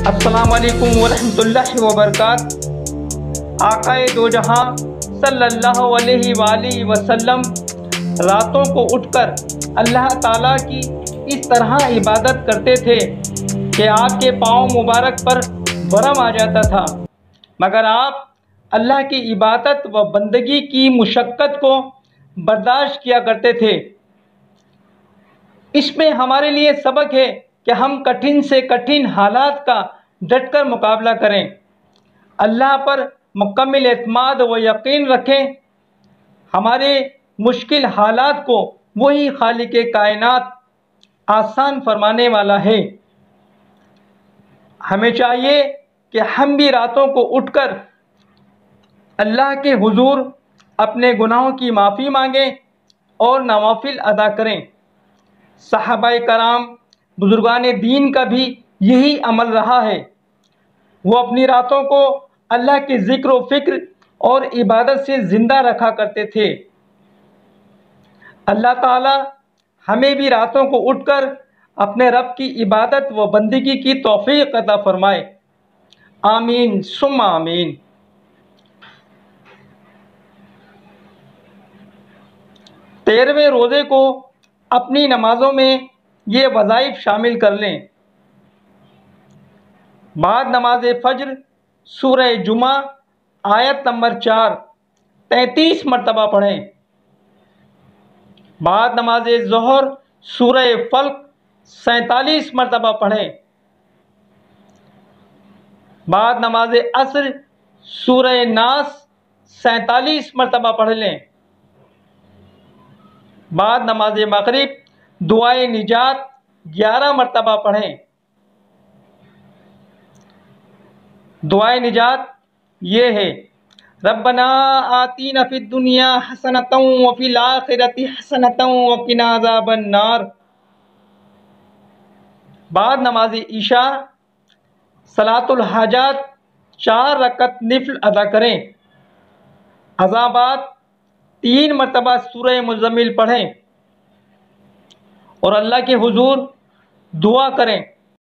अस्सलामुअलैकुम वरहमतुल्लाहि वबरकात। आकाए दो जहां सल्लल्लाहु अलैहि वसल्लम रातों को उठकर अल्लाह ताला की इस तरह इबादत करते थे कि आपके पाँव मुबारक पर वरम आ जाता था, मगर आप अल्लाह की इबादत व बंदगी की मुशक्क़त को बर्दाश्त किया करते थे। इसमें हमारे लिए सबक है कि हम कठिन से कठिन हालात का डटकर मुकाबला करें, अल्लाह पर मुकम्मल एतमाद व यकीन रखें। हमारे मुश्किल हालात को वही खालिक़े कायनात आसान फरमाने वाला है। हमें चाहिए कि हम भी रातों को उठकर अल्लाह के हुजूर अपने गुनाहों की माफ़ी मांगें और नवाफिल अदा करें। सहाबाए कराम बुजुर्गान दीन का भी यही अमल रहा है। वो अपनी रातों को अल्लाह के ज़िक्र व फ़िक्र और इबादत से ज़िंदा रखा करते थे। अल्लाह ताला हमें भी रातों को उठकर अपने रब की इबादत व बंदगी की तौफ़ीक़ अता फ़रमाए। आमीन सुम्मा आमीन। तेरहवें रोज़े को अपनी नमाज़ों में ये वज़ाइफ शामिल कर लें। बाद नमाज फ़ज्र सूरह जुमा आयत नंबर 4 33 मरतबा पढ़ें। बाद नमाज ज़ोहर सूरह फ़ल्क 47 मरतबा पढ़ें। बाद नमाज असर सूरह नास 47 मरतबा पढ़ लें। बाद नमाज मगरिब दुआए निजात 11 मरतबा पढ़ें। दुआए निजात ये है, रब्बना आतीना फिद दुनिया हसनतम व फिल आखिरति हसनतम व किना अज़ाबन नार। बाद नमाज ईशा सलातुल हाजात 4 रकत निफ्ल अदा करें। अज़ां बाद 3 मरतबा सूरह मुज़म्मिल पढ़ें और अल्लाह के हुजूर दुआ करें